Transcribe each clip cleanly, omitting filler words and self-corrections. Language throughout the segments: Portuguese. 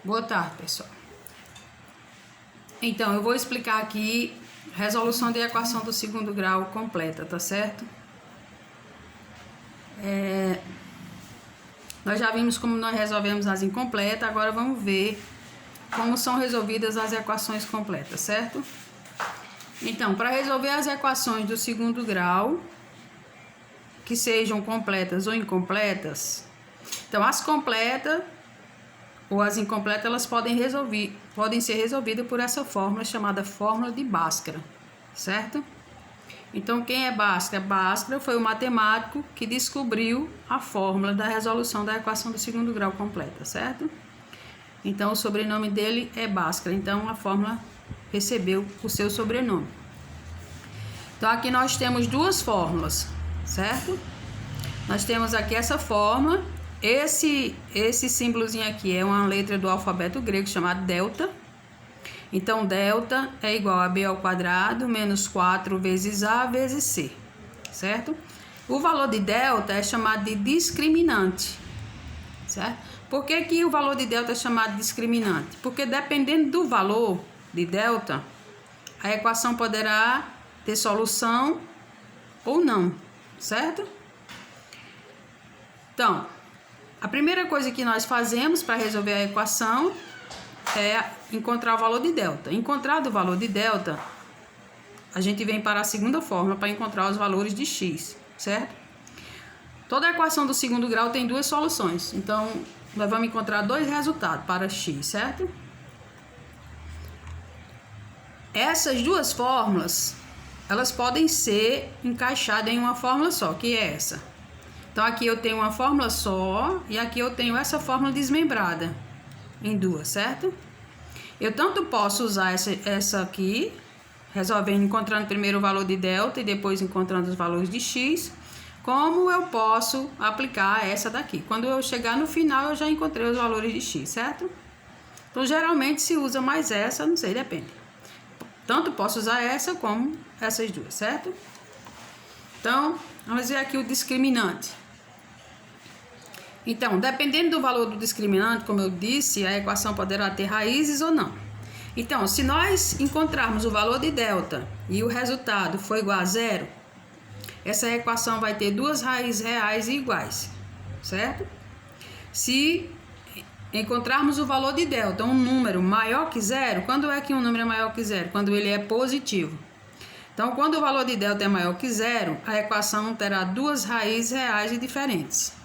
Boa tarde, pessoal. Então, eu vou explicar aqui resolução de equação do segundo grau completa, tá certo? Nós já vimos como nós resolvemos as incompletas, agora vamos ver como são resolvidas as equações completas, certo? Então, para resolver as equações do segundo grau, que sejam completas ou incompletas, então as completas ou as incompletas, elas podem ser resolvidas por essa fórmula chamada fórmula de Bhaskara, certo? Então, quem é Bhaskara? Bhaskara foi o matemático que descobriu a fórmula da resolução da equação do segundo grau completa, certo? Então, o sobrenome dele é Bhaskara, então a fórmula recebeu o seu sobrenome. Então, aqui nós temos duas fórmulas, certo? Nós temos aqui essa fórmula. Esse símbolozinho aqui é uma letra do alfabeto grego chamada delta. Então, delta é igual a b ao quadrado menos 4 vezes a vezes c, certo? O valor de delta é chamado de discriminante, certo? Por que o valor de delta é chamado de discriminante? Porque dependendo do valor de delta, a equação poderá ter solução ou não, certo? Então, a primeira coisa que nós fazemos para resolver a equação é encontrar o valor de delta. Encontrado o valor de delta, a gente vem para a segunda fórmula para encontrar os valores de x, certo? Toda equação do segundo grau tem duas soluções, então nós vamos encontrar dois resultados para x, certo? Essas duas fórmulas, elas podem ser encaixadas em uma fórmula só, que é essa. Então, aqui eu tenho uma fórmula só e aqui eu tenho essa fórmula desmembrada em duas, certo? Eu tanto posso usar essa aqui, resolvendo, encontrando primeiro o valor de delta e depois encontrando os valores de x, como eu posso aplicar essa daqui. Quando eu chegar no final, eu já encontrei os valores de x, certo? Então, geralmente se usa mais essa, não sei, depende. Tanto posso usar essa como essas duas, certo? Então, vamos ver aqui o discriminante. Então, dependendo do valor do discriminante, como eu disse, a equação poderá ter raízes ou não. Então, se nós encontrarmos o valor de delta e o resultado for igual a zero, essa equação vai ter duas raízes reais e iguais, certo? Se encontrarmos o valor de delta, um número maior que zero, quando é que um número é maior que zero? Quando ele é positivo. Então, quando o valor de delta é maior que zero, a equação terá duas raízes reais e diferentes.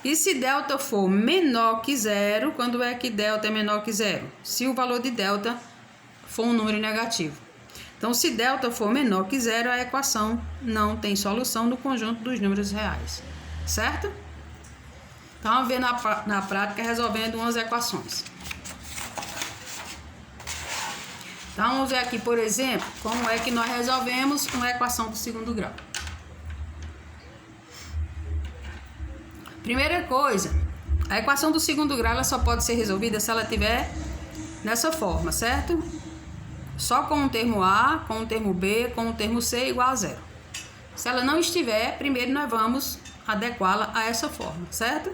E se delta for menor que zero, quando é que delta é menor que zero? Se o valor de delta for um número negativo. Então, se delta for menor que zero, a equação não tem solução no conjunto dos números reais, certo? Então, vamos ver na prática resolvendo umas equações. Então, vamos ver aqui, por exemplo, como é que nós resolvemos uma equação do segundo grau. Primeira coisa, a equação do segundo grau ela só pode ser resolvida se ela estiver nessa forma, certo? Só com o termo A, com o termo B, com o termo C igual a zero. Se ela não estiver, primeiro nós vamos adequá-la a essa forma, certo?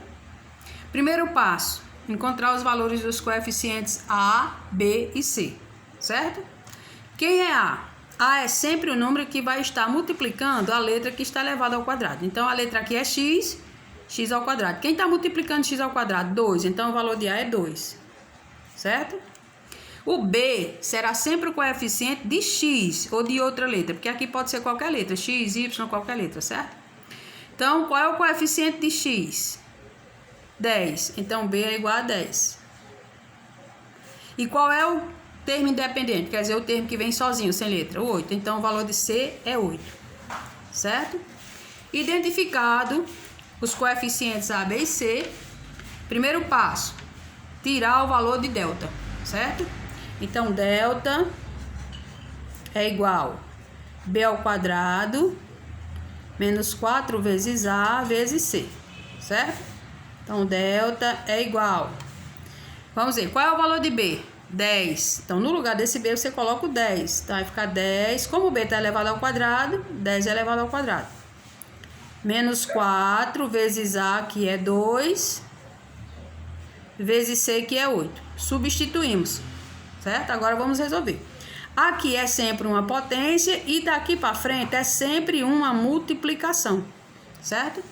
Primeiro passo, encontrar os valores dos coeficientes A, B e C, certo? Quem é A? A é sempre o número que vai estar multiplicando a letra que está elevada ao quadrado. Então, a letra aqui é x ao quadrado. Quem está multiplicando x ao quadrado? 2. Então, o valor de A é 2. Certo? O B será sempre o coeficiente de x ou de outra letra, porque aqui pode ser qualquer letra, x, y, qualquer letra, certo? Então, qual é o coeficiente de x? 10. Então, B é igual a 10. E qual é o termo independente? Quer dizer, o termo que vem sozinho, sem letra? 8. Então, o valor de C é 8. Certo? Identificado os coeficientes A, B e C, primeiro passo, tirar o valor de delta, certo? Então, delta é igual a B ao quadrado menos 4 vezes A vezes C, certo? Então, delta é igual. Vamos ver, qual é o valor de B? 10. Então, no lugar desse B, você coloca o 10. Então, vai ficar 10. Como o B está elevado ao quadrado, 10 é elevado ao quadrado. Menos 4 vezes A, que é 2, vezes C, que é 8. Substituímos, certo? Agora vamos resolver. Aqui é sempre uma potência e daqui para frente é sempre uma multiplicação, certo?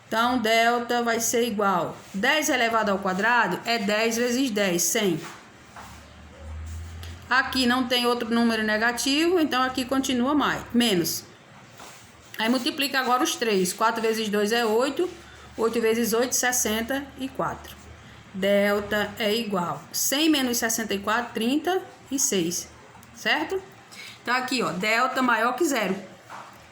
Então, delta vai ser igual. 10 elevado ao quadrado é 10 vezes 10, 100. Aqui não tem outro número negativo, então aqui continua mais, menos. Aí multiplica agora os 3. 4 vezes 2 é 8. 8 vezes 8, 64. Delta é igual. 100 menos 64, 36. Certo? Então aqui, ó, delta maior que zero.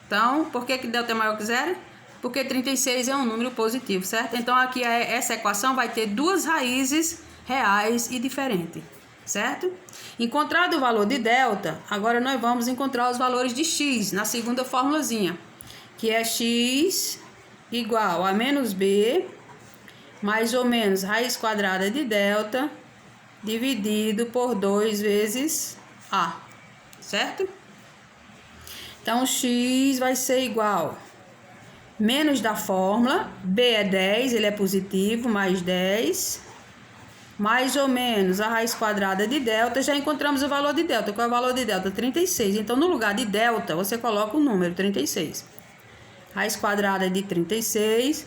Então, por que delta é maior que zero? Porque 36 é um número positivo, certo? Então aqui essa equação vai ter duas raízes reais e diferentes, certo? Encontrado o valor de delta, agora nós vamos encontrar os valores de x na segunda formulazinha, que é x igual a menos b, mais ou menos raiz quadrada de delta, dividido por 2 vezes a, certo? Então, x vai ser igual, menos da fórmula, b é 10, ele é positivo, mais 10, mais ou menos a raiz quadrada de delta. Já encontramos o valor de delta. Qual é o valor de delta? 36. Então, no lugar de delta, você coloca o número 36. Raiz quadrada de 36,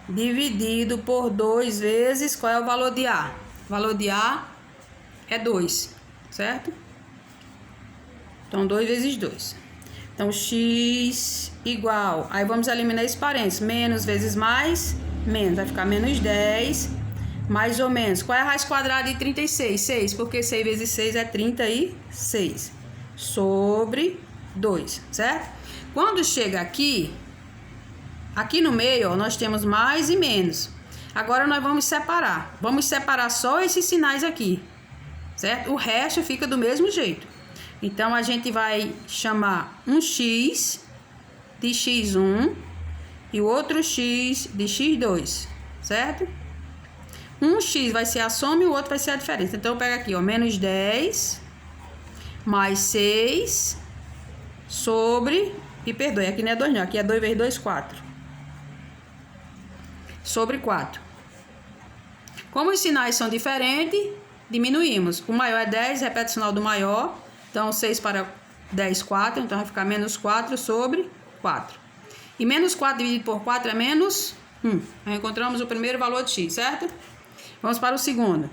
dividido por 2 vezes, qual é o valor de A? O valor de A é 2, certo? Então, 2 vezes 2. Então, x igual, aí vamos eliminar esse parênteses, menos vezes mais, menos, vai ficar menos 10, mais ou menos. Qual é a raiz quadrada de 36? 6, porque 6 vezes 6 é 36, sobre 2, certo? Quando chega aqui no meio, ó, nós temos mais e menos. Agora nós vamos separar. Vamos separar só esses sinais aqui, certo? O resto fica do mesmo jeito. Então, a gente vai chamar um x de x1 e o outro x de x2, certo? Um x vai ser a soma e o outro vai ser a diferença. Então, eu pego aqui, ó, menos 10 mais 6 sobre... E perdoe, aqui não é 2 não, aqui é 2 vezes 2, 4. Sobre 4. Como os sinais são diferentes, diminuímos. O maior é 10, repete o sinal do maior. Então, 6 para 10, 4. Então, vai ficar menos 4 sobre 4. E menos 4 dividido por 4 é menos 1. Aí encontramos o primeiro valor de x, certo? Vamos para o segundo.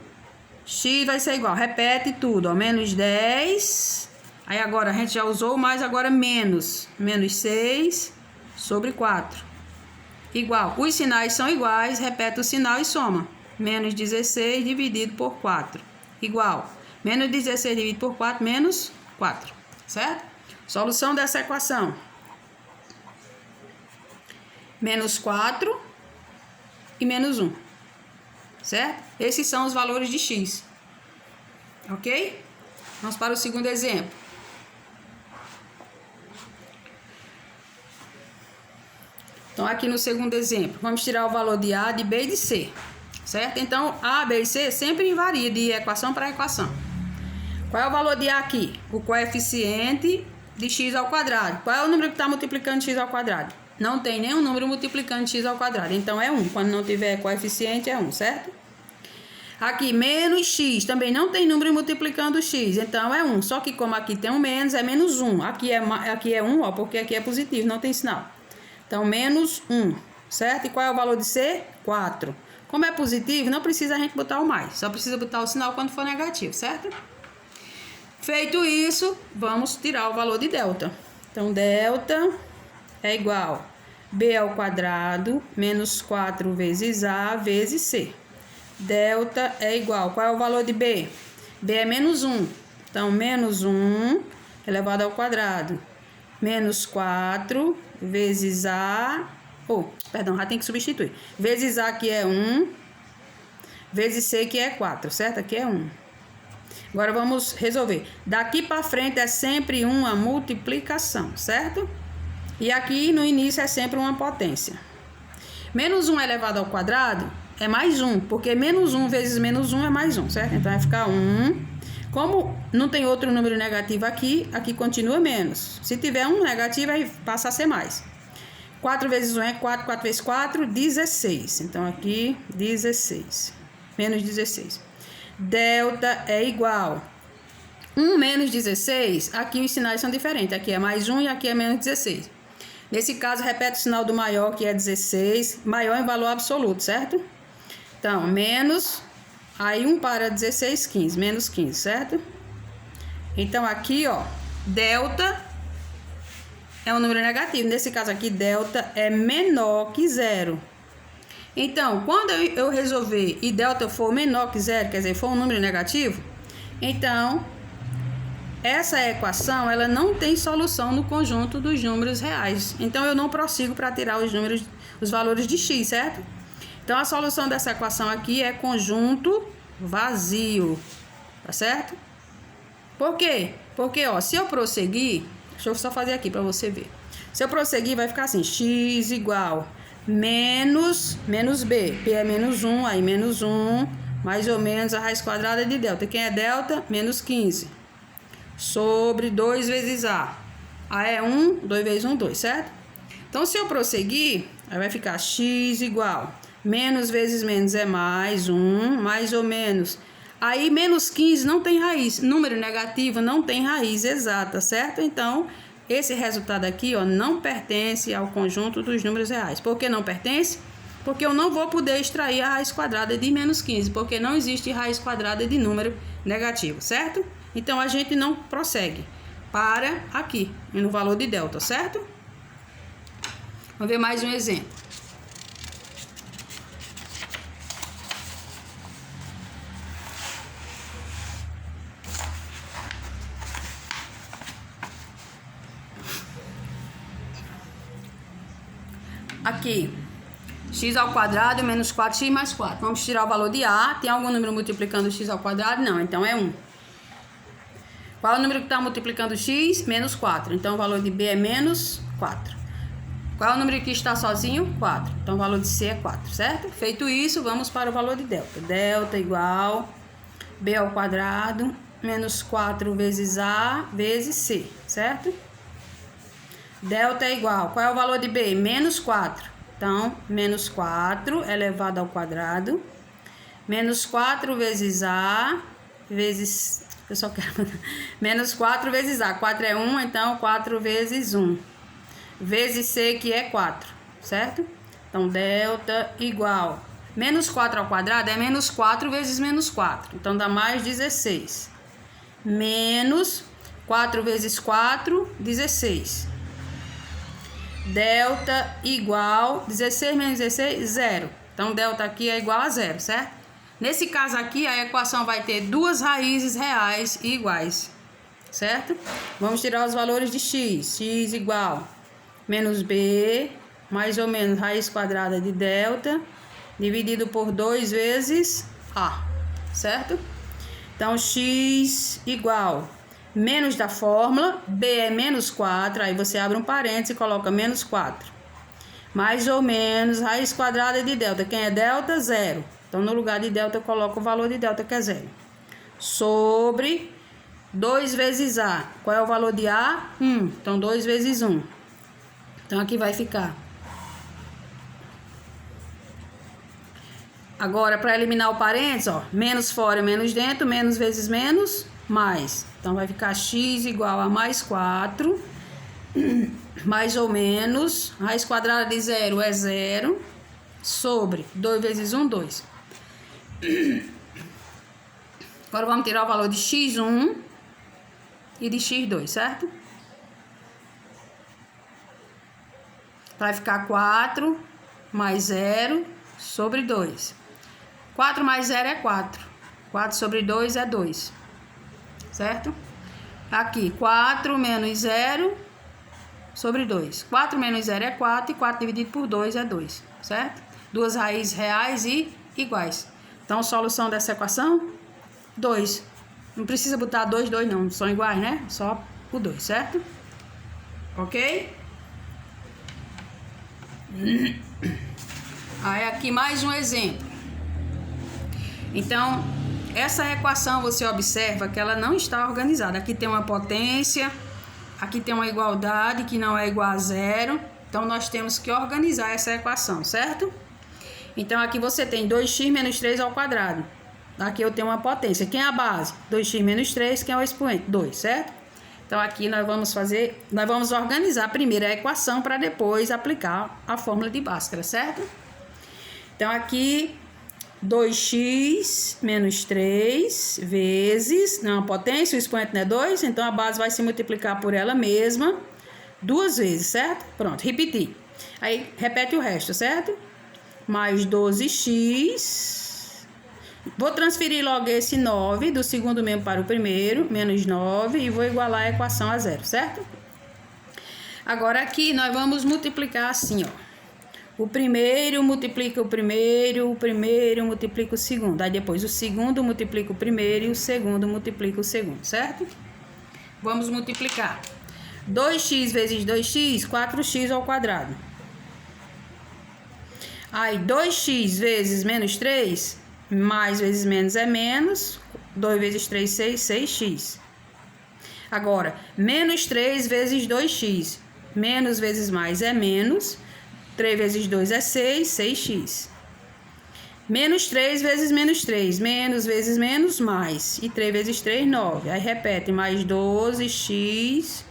X vai ser igual, repete tudo, ó, menos 10. Aí agora a gente já usou, mas agora menos. Menos 6 sobre 4. Igual. Os sinais são iguais, repete o sinal e soma. Menos 16 dividido por 4. Igual. Menos 16 dividido por 4, menos 4. Certo? Solução dessa equação. Menos 4 e menos 1. Certo? Esses são os valores de x. Ok? Vamos para o segundo exemplo. Então, aqui no segundo exemplo, vamos tirar o valor de A, de B e de C. Certo? Então, A, B e C sempre varia de equação para equação. Qual é o valor de A aqui? O coeficiente de x ao quadrado. Qual é o número que está multiplicando x ao quadrado? Não tem nenhum número multiplicando x ao quadrado. Então, é 1. Quando não tiver coeficiente, é 1, certo? Aqui, menos x. Também não tem número multiplicando x. Então, é 1. Só que como aqui tem um menos, é menos 1. Aqui é 1, ó, porque aqui é positivo, não tem sinal. Então, menos 1, certo? E qual é o valor de C? 4. Como é positivo, não precisa a gente botar o mais. Só precisa botar o sinal quando for negativo, certo? Feito isso, vamos tirar o valor de delta. Então, delta é igual B ao quadrado menos 4 vezes A vezes C. Delta é igual, qual é o valor de B? B é menos 1. Então, menos 1 elevado ao quadrado. Menos 4 vezes A... perdão, já tem que substituir. Vezes A, que é 1. Vezes C, que é 4, certo? Aqui é 1. Agora, vamos resolver. Daqui para frente é sempre uma multiplicação, certo? E aqui no início é sempre uma potência. Menos 1 elevado ao quadrado é mais 1, porque menos 1 vezes menos 1 é mais 1, certo? Então, vai ficar 1. Como não tem outro número negativo aqui, aqui continua menos. Se tiver um negativo, vai passar a ser mais. 4 vezes 1 é 4, 4 vezes 4, 16. Então, aqui, 16. menos 16. Delta é igual 1 menos 16, aqui os sinais são diferentes. Aqui é mais 1 e aqui é menos 16. Nesse caso, repete o sinal do maior, que é 16. Maior em valor absoluto, certo? Então, menos... Aí 1 para 16, 15. Menos 15, certo? Então, aqui, ó, delta é um número negativo. Nesse caso aqui, delta é menor que 0. Então, quando eu resolver e delta for menor que 0, quer dizer, for um número negativo, então, essa equação, ela não tem solução no conjunto dos números reais. Então, eu não prossigo para tirar os valores de x, certo? Então, a solução dessa equação aqui é conjunto vazio, tá certo? Por quê? Porque, ó, se eu prosseguir, deixa eu só fazer aqui para você ver. Se eu prosseguir, vai ficar assim, x igual menos b. B é menos 1, aí menos 1, mais ou menos a raiz quadrada de delta. Quem é delta? Menos 15. Sobre 2 vezes A. A é 1, 2 vezes 1, 2, certo? Então, se eu prosseguir, aí vai ficar x igual menos vezes menos é mais 1, mais ou menos. Aí, menos 15 não tem raiz. Número negativo não tem raiz exata, certo? Então, esse resultado aqui, ó, não pertence ao conjunto dos números reais. Por que não pertence? Porque eu não vou poder extrair a raiz quadrada de menos 15, porque não existe raiz quadrada de número negativo, certo? Então, a gente não prossegue. Para aqui, no valor de delta, certo? Vamos ver mais um exemplo. Aqui, x ao quadrado menos 4x mais 4. Vamos tirar o valor de A. Tem algum número multiplicando x ao quadrado? Não, então é 1. Qual é o número que está multiplicando x? Menos 4. Então o valor de B é menos 4. Qual é o número que está sozinho? 4. Então o valor de C é 4, certo? Feito isso, vamos para o valor de delta. Delta igual B ao quadrado menos 4 vezes A vezes C, certo? Delta é igual, qual é o valor de B? Menos 4. Então, menos 4 elevado ao quadrado. Menos 4 vezes A vezes... Eu só quero... Menos 4 vezes A. 4 é 1, então 4 vezes 1. Vezes C, que é 4, certo? Então, delta igual... Menos 4 ao quadrado é menos 4 vezes menos 4. Então, dá mais 16. Menos 4 vezes 4, 16. Delta igual 16 menos 16, 0. Então, delta aqui é igual a 0, certo? Nesse caso aqui, a equação vai ter duas raízes reais e iguais, certo? Vamos tirar os valores de x. X igual menos b, mais ou menos raiz quadrada de delta, dividido por 2 vezes a, certo? Então, x igual... Menos da fórmula, B é menos 4, aí você abre um parênteses e coloca menos 4. Mais ou menos, raiz quadrada de delta. Quem é delta? 0. Então, no lugar de delta, eu coloco o valor de delta, que é 0. Sobre 2 vezes A. Qual é o valor de A? 1. Então, 2 vezes 1. Então, aqui vai ficar. Agora, para eliminar o parênteses, ó, menos fora, menos dentro, menos vezes menos, mais. Então, vai ficar x igual a mais 4, mais ou menos, raiz quadrada de 0 é 0, sobre 2 vezes 1, 2. Agora, vamos tirar o valor de x1 e de x2, certo? Vai ficar 4 mais 0 sobre 2. 4 mais 0 é 4. 4 sobre 2 é 2. Certo? Aqui, 4 menos 0 sobre 2. 4 menos 0 é 4 e 4 dividido por 2 é 2. Certo? Duas raízes reais e iguais. Então, solução dessa equação, 2. Não precisa botar 2, 2 não. São iguais, né? Só o 2, certo? Ok? Aí, aqui mais um exemplo. Então, essa equação você observa que ela não está organizada. Aqui tem uma potência, aqui tem uma igualdade que não é igual a 0. Então, nós temos que organizar essa equação, certo? Então, aqui você tem 2x menos 3 ao quadrado. Aqui eu tenho uma potência. Quem é a base? 2x menos 3, quem é o expoente? 2, certo? Então, aqui nós vamos organizar primeiro a equação para depois aplicar a fórmula de Bhaskara, certo? Então, aqui 2x menos 3 vezes, não, a potência, o expoente não é 2, então a base vai se multiplicar por ela mesma 2 vezes, certo? Pronto, repetir. Aí, repete o resto, certo? Mais 12x. Vou transferir logo esse 9 do segundo membro para o primeiro, menos 9, e vou igualar a equação a zero, certo? Agora aqui nós vamos multiplicar assim, ó. O primeiro multiplica o primeiro multiplica o segundo. Aí depois o segundo multiplica o primeiro e o segundo multiplica o segundo, certo? Vamos multiplicar. 2x vezes 2x, 4x ao quadrado. Aí 2x vezes menos 3, mais vezes menos é menos. 2 vezes 3, 6, 6x. Agora, menos 3 vezes 2x. Menos vezes mais é menos. 3 vezes 2 é 6, 6x. Menos 3 vezes menos 3. Menos vezes menos, mais. E 3 vezes 3, 9. Aí repete, mais 12x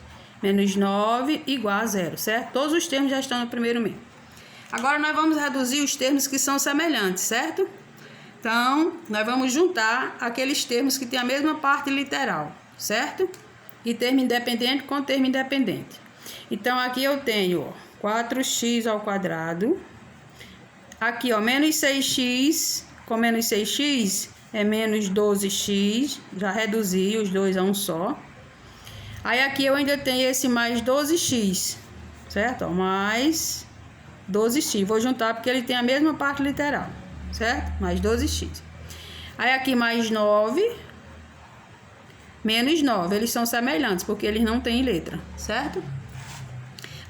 menos 9 igual a zero, certo? Todos os termos já estão no primeiro membro. Agora, nós vamos reduzir os termos que são semelhantes, certo? Então, nós vamos juntar aqueles termos que têm a mesma parte literal, certo? E termo independente com termo independente. Então, aqui eu tenho, ó, 4x ao quadrado. Aqui, ó, menos 6x com menos 6x é menos 12x. Já reduzi os dois a um só. Aí, aqui eu ainda tenho esse mais 12x, certo? Ó, mais 12x. Vou juntar porque ele tem a mesma parte literal, certo? Mais 12x. Aí, aqui mais 9, menos 9. Eles são semelhantes porque eles não têm letra, certo?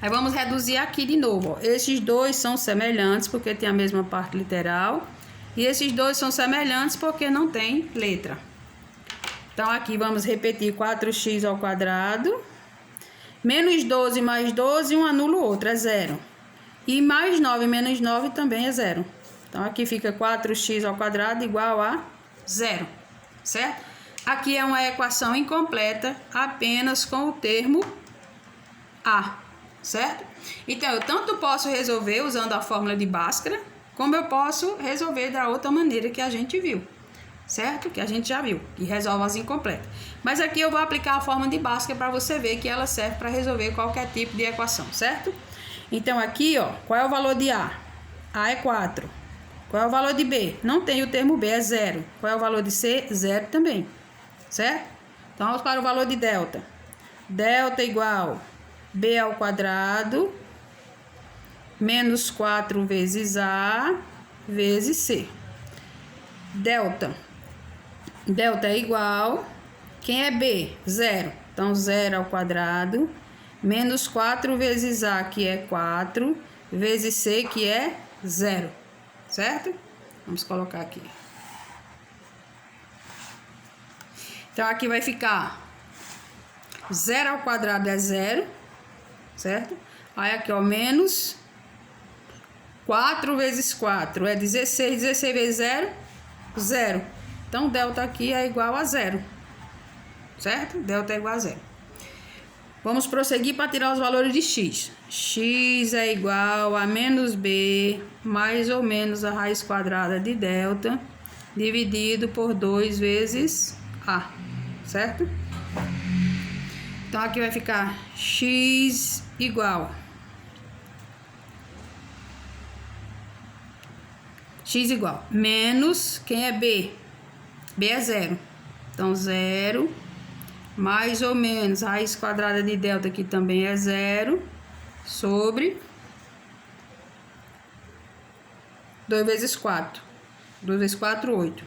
Aí vamos reduzir aqui de novo, ó. Esses dois são semelhantes porque tem a mesma parte literal. E esses dois são semelhantes porque não tem letra. Então, aqui vamos repetir 4x ao quadrado. Menos 12 mais 12, um anula o outro, é zero. E mais 9 menos 9 também é zero. Então, aqui fica 4x ao quadrado igual a zero, certo? Aqui é uma equação incompleta apenas com o termo A. Certo? Então, eu tanto posso resolver usando a fórmula de Bhaskara, como eu posso resolver da outra maneira que a gente viu, certo? Que a gente já viu, que resolve as incompletas. Mas aqui eu vou aplicar a fórmula de Bhaskara para você ver que ela serve para resolver qualquer tipo de equação, certo? Então, aqui, ó, qual é o valor de A? A é 4. Qual é o valor de B? Não tem o termo B, é 0. Qual é o valor de C? 0 também, certo? Então, vamos para o valor de delta. Delta igual B ao quadrado menos 4 vezes A vezes C. Delta. Delta é igual. Quem é B? 0. Então, 0 ao quadrado menos 4 vezes A, que é 4, vezes C, que é 0. Certo? Vamos colocar aqui. Então, aqui vai ficar 0 ao quadrado é 0. Certo? Aí aqui, ó, menos 4 vezes 4 é 16. 16 vezes 0, 0. Então, delta aqui é igual a 0. Certo? Delta é igual a 0. Vamos prosseguir para tirar os valores de x. X é igual a menos b mais ou menos a raiz quadrada de delta dividido por 2 vezes a. Certo? Então, aqui vai ficar x igual. X igual. Menos, quem é B? B é 0. Então, 0. Mais ou menos, a raiz quadrada de delta aqui também é 0. Sobre 2 vezes 4. 2 vezes 4, 8.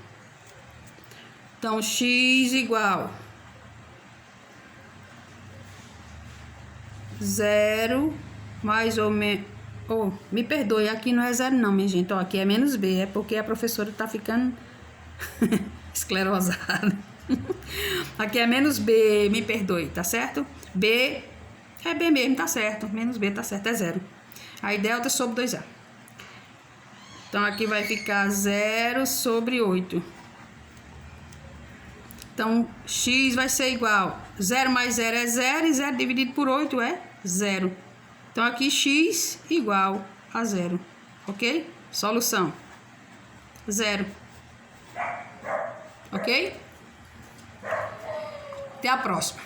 Então, x igual 0 mais ou menos... Oh, me perdoe, aqui não é 0 não, minha gente. Ó, aqui é menos B, é porque a professora tá ficando esclerosada. Aqui é menos B, me perdoe, tá certo? B é B mesmo, tá certo. Menos B tá certo, é 0. Aí delta sobre 2A. Então, aqui vai ficar 0 sobre 8. Então, x vai ser igual. 0 mais 0 é 0 e 0 dividido por 8 é 0. Então, aqui x igual a 0. Ok? Solução. 0. Ok? Até a próxima.